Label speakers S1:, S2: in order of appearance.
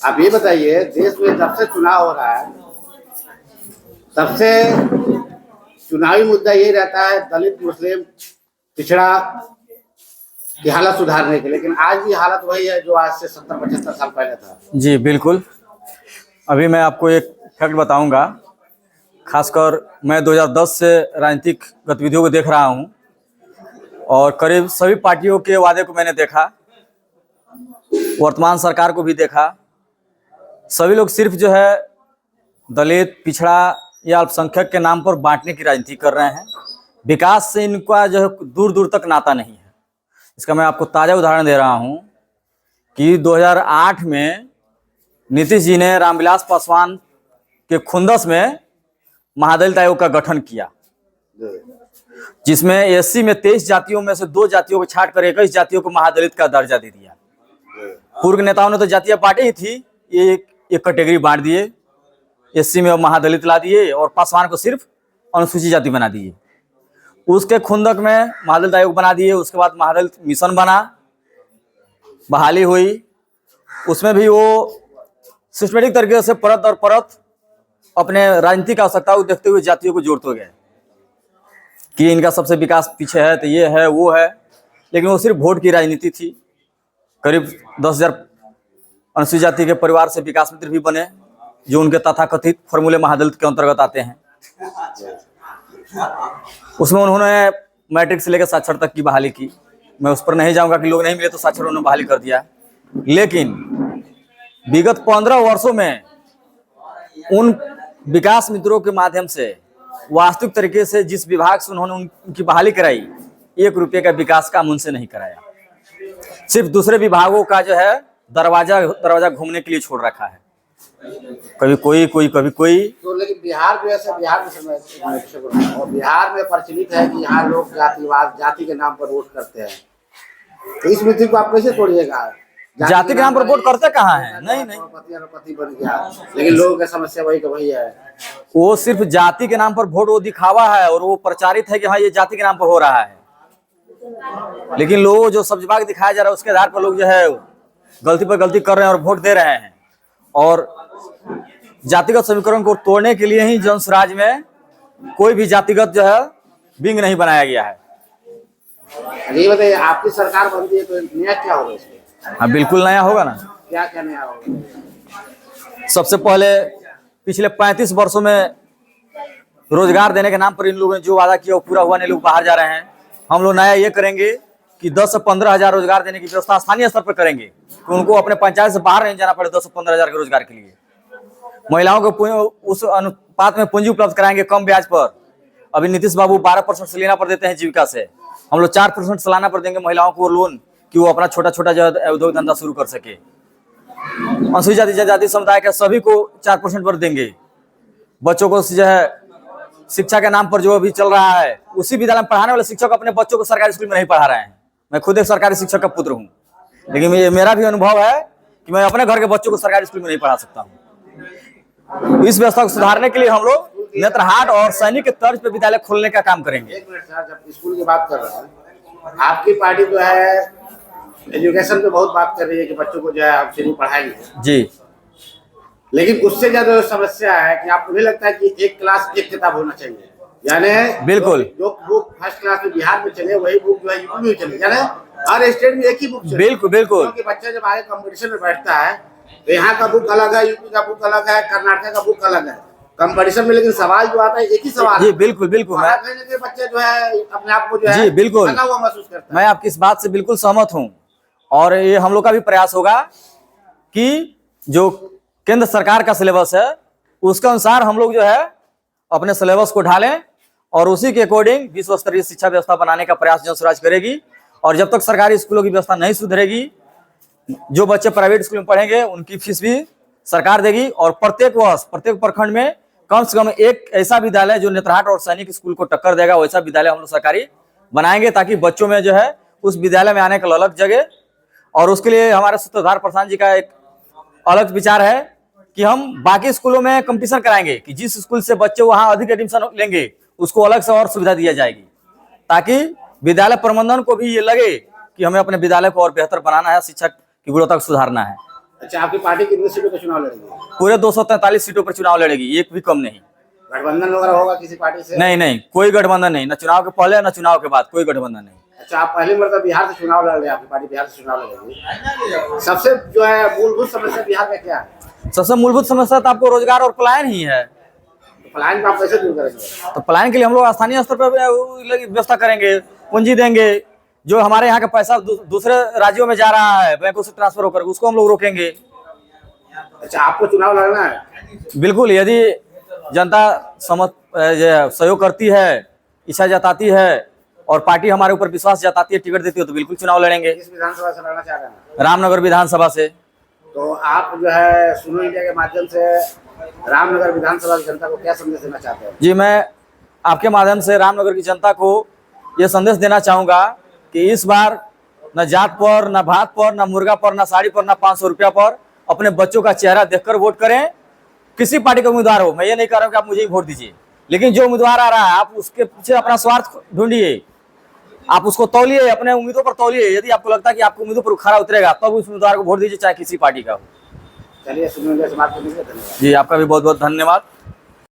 S1: आप ये बताइए, देश में जब से चुनाव हो रहा है सबसे चुनावी मुद्दा ये रहता है दलित मुस्लिम पिछड़ा की हालत सुधारने के, लेकिन आज भी हालत वही है जो आज से 70-75 साल पहले था।
S2: जी बिल्कुल। अभी मैं आपको एक फैक्ट बताऊंगा। खासकर मैं 2010 से राजनीतिक गतिविधियों को देख रहा हूं और करीब सभी पार्टियों के वादे को मैंने देखा, वर्तमान सरकार को भी देखा। सभी लोग सिर्फ जो है दलित पिछड़ा या अल्पसंख्यक के नाम पर बांटने की राजनीति कर रहे हैं। विकास से इनका जो है दूर दूर तक नाता नहीं है। इसका मैं आपको ताज़ा उदाहरण दे रहा हूं कि 2008 में नीतीश जी ने रामविलास पासवान के खुंदस में महादलित आयोग का गठन किया, जिसमें एससी में 23 जातियों में से 2 जातियों को छांटकर 21 जातियों को महादलित का दर्जा दे दिया। पूर्व नेताओं ने तो जातीय पार्टी ही थी, ये एक कैटेगरी बांट दिए, एससी में महादलित ला दिए और पासवान को सिर्फ अनुसूचित जाति बना दिए। उसके खुंदक में महादलित आयोग बना दिए। उसके बाद महादलित मिशन बना, बहाली हुई। उसमें भी वो सिस्टमेटिक तरीके से परत दर परत अपने राजनीतिक आवश्यकताओं को देखते हुए जातियों को जोड़ते गए कि इनका सबसे विकास पीछे है तो ये है वो है, लेकिन वो सिर्फ वोट की राजनीति थी। करीब 10,000 अनुसूचित जाति के परिवार से विकास मित्र भी बने, जो उनके तथाकथित फॉर्मूले महादलित के अंतर्गत आते हैं। उसमें उन्होंने मैट्रिक से लेकर साक्षर तक की बहाली की। मैं उस पर नहीं जाऊंगा कि लोग नहीं मिले तो साक्षर उन्होंने बहाली कर दिया। लेकिन विगत 15 वर्षों में उन विकास मित्रों के माध्यम से वास्तविक तरीके से जिस विभाग से उन्होंने उनकी बहाली कराई, 1 रुपये का विकास काम उनसे नहीं कराया। सिर्फ दूसरे विभागों का जो है दरवाजा घूमने के लिए छोड़ रखा है। कभी कोई कभी कोई।
S1: तो लेकिन बिहार जो है, बिहार में प्रचलित है कि यहाँ लोग जातिवाद, जाति के नाम पर वोट करते हैं, तो इस नीति को आप कैसे तोड़िएगा?
S2: जाति के नाम पर वोट करते कहाँ हैं? नहीं,
S1: पति बन गया, लेकिन लोगों की समस्या वही का वही है।
S2: वो सिर्फ जाति के नाम पर वोट वो दिखावा है और वो प्रचारित है कि हाँ ये जाति के नाम पर हो रहा है, लेकिन लोग जो सब्जबाग दिखाया जा रहा है उसके आधार पर लोग जो है गलती पर गलती कर रहे हैं और वोट दे रहे हैं। और जातिगत समीकरण को तोड़ने के लिए ही जन स्वराज में कोई भी जातिगत जो है विंग नहीं बनाया गया है।
S1: ये बताइए, आपकी सरकार बनती है तो नया क्या होगा इसमें?
S2: हाँ बिल्कुल नया होगा ना।
S1: क्या क्या नया होगा?
S2: सबसे पहले पिछले 35 वर्षों में रोजगार देने के नाम पर इन लोगों ने जो वादा किया वो पूरा हुआ नहीं, लोग बाहर जा रहे हैं। हम लोग नया ये करेंगे कि 10 से 15 हजार रोजगार देने की व्यवस्था स्थानीय स्तर पर करेंगे कि उनको अपने पंचायत से बाहर नहीं जाना पड़े 10 से 15 हजार के रोजगार के लिए। महिलाओं को उस अनुपात में पूंजी उपलब्ध कराएंगे कम ब्याज पर। अभी नीतीश बाबू 12% सालाना पर देते हैं जीविका से, हम लोग 4% सालाना पर देंगे महिलाओं को लोन कि वो अपना छोटा छोटा जो उद्योग धंधा शुरू कर सके। अनुसूचित जाति जनजाति समुदाय के सभी को 4% पर देंगे। बच्चों को जो है शिक्षा के नाम पर जो अभी चल रहा है, उसी विद्यालय में पढ़ाने वाले शिक्षक अपने बच्चों को सरकारी स्कूल में नहीं पढ़ा रहे हैं। मैं खुद एक सरकारी शिक्षक का पुत्र हूँ, लेकिन ये मेरा भी अनुभव है कि मैं अपने घर के बच्चों को सरकारी स्कूल में नहीं पढ़ा सकता हूँ। इस व्यवस्था को सुधारने के लिए हम लोग नेत्रहाट और सैनिक के तर्ज पर विद्यालय खोलने का काम करेंगे।
S1: एक मिनट सर, जब स्कूल की बात कर रहे हैं, आपकी पार्टी जो है एजुकेशन पे बहुत बात कर रही है कि बच्चों को जो है आप शुरू पढ़ाएंगे
S2: जी,
S1: लेकिन उससे ज्यादा समस्या है कि आपको नहीं लगता है कि एक क्लास एक किताब होना चाहिए? यानी
S2: बिल्कुल
S1: जो बुक फर्स्ट क्लास में बिहार में चले वही बुक जो है यूपी में चले, यानी हर स्टेट में एक ही बुक चले।
S2: बिल्कुल बिल्कुल।
S1: क्योंकि बच्चा जब आगे कंपटीशन में बैठता है तो यहाँ का बुक अलग है, यूपी का बुक अलग है, कर्नाटक का बुक अलग है कंपटीशन में, लेकिन सवाल जो आता है एक ही सवाल
S2: जी। बिल्कुल बिल्कुल।
S1: बच्चे जो है अपने आप को जो है
S2: जी बिल्कुल
S1: हुआ महसूस करता है।
S2: मैं आपकी इस बात से बिल्कुल सहमत हूँ और ये हम लोग का भी प्रयास होगा कि जो केंद्र सरकार का सिलेबस है उसके अनुसार हम लोग जो है अपने सिलेबस को ढालें और उसी के अकॉर्डिंग विश्व स्तरीय शिक्षा व्यवस्था बनाने का प्रयास जन स्वराज करेगी। और जब तक सरकारी स्कूलों की व्यवस्था नहीं सुधरेगी, जो बच्चे प्राइवेट स्कूल में पढ़ेंगे उनकी फीस भी सरकार देगी। और प्रत्येक वर्ष प्रत्येक प्रखंड में कम से कम एक ऐसा विद्यालय जो नेत्रहाट और सैनिक स्कूल को टक्कर देगा, वैसा विद्यालय हम लोग सरकारी बनाएंगे, ताकि बच्चों में जो है उस विद्यालय में आने का अलग जगह। और उसके लिए हमारे सूत्रधार प्रधान जी का एक अलग विचार है कि हम बाकी स्कूलों में कंपटीशन कराएंगे कि जिस स्कूल से बच्चे वहां अधिक एडमिशन लेंगे उसको अलग से और सुविधा दिया जाएगी, ताकि विद्यालय प्रबंधन को भी ये लगे कि हमें अपने विद्यालय को और बेहतर बनाना है, शिक्षा की गुणवत्ता को सुधारना है।
S1: अच्छा, आपकी पार्टी कितनी सीटों पर चुनाव लड़ेगी?
S2: पूरे 243 सीटों पर चुनाव लड़ेगी, एक भी कम नहीं।
S1: गठबंधन वगैरह होगा किसी पार्टी से?
S2: नहीं नहीं, कोई गठबंधन नहीं, न चुनाव के पहले न चुनाव के बाद, कोई गठबंधन नहीं।
S1: अच्छा, आप पहली मरतबा बिहार से चुनाव लड़ रहे हैं, आपकी पार्टी बिहार से चुनाव लड़ेगी। सबसे जो है मूलभूत समस्या बिहार में क्या है?
S2: सबसे मूलभूत समस्या तो आपको रोजगार और पलायन ही है।
S1: तो पलायन को आप कैसे दूर करेंगे?
S2: तो पलायन के लिए हम लोग स्थानीय स्तर पर व्यवस्था करेंगे, पूंजी देंगे। जो हमारे यहाँ का पैसा दूसरे राज्यों में जा रहा है बैंकों से ट्रांसफर होकर, उसको हम लोग रोकेंगे।
S1: अच्छा, आपको चुनाव लड़ना है?
S2: बिल्कुल, यदि जनता सहयोग करती है, इच्छा जताती है और पार्टी हमारे ऊपर विश्वास जताती है, टिकट देती है, तो बिल्कुल चुनाव लड़ेंगे।
S1: किस विधानसभा से लड़ना चाह रहे हैं?
S2: रामनगर विधानसभा से।
S1: तो आप जो है सुनो इंडिया के माध्यम से रामनगर विधानसभा की जनता को क्या संदेश देना चाहते हैं?
S2: जी, मैं आपके माध्यम से रामनगर की जनता को ये संदेश देना चाहूँगा कि इस बार न जात पर, न भात पर, न मुर्गा पर, न साड़ी पर, न 500 रुपया पर अपने बच्चों का चेहरा देखकर वोट करें। किसी पार्टी का उम्मीदवार हो, मैं ये नहीं कह रहा हूँ कि आप मुझे ही वोट दीजिए, लेकिन जो उम्मीदवार आ रहा है आप उसके पीछे अपना स्वार्थ ढूंढिए, आप उसको तौलिए, अपने उम्मीदों पर तौलिए। यदि आपको लगता है कि आपको उम्मीदों पर खरा उतरेगा, तब उस उम्मीदवार को वोट दीजिए, चाहे किसी पार्टी का हो।
S1: चलिए, सुनो इंडिया से बात करने के लिए धन्यवाद।
S2: जी, आपका भी बहुत बहुत धन्यवाद।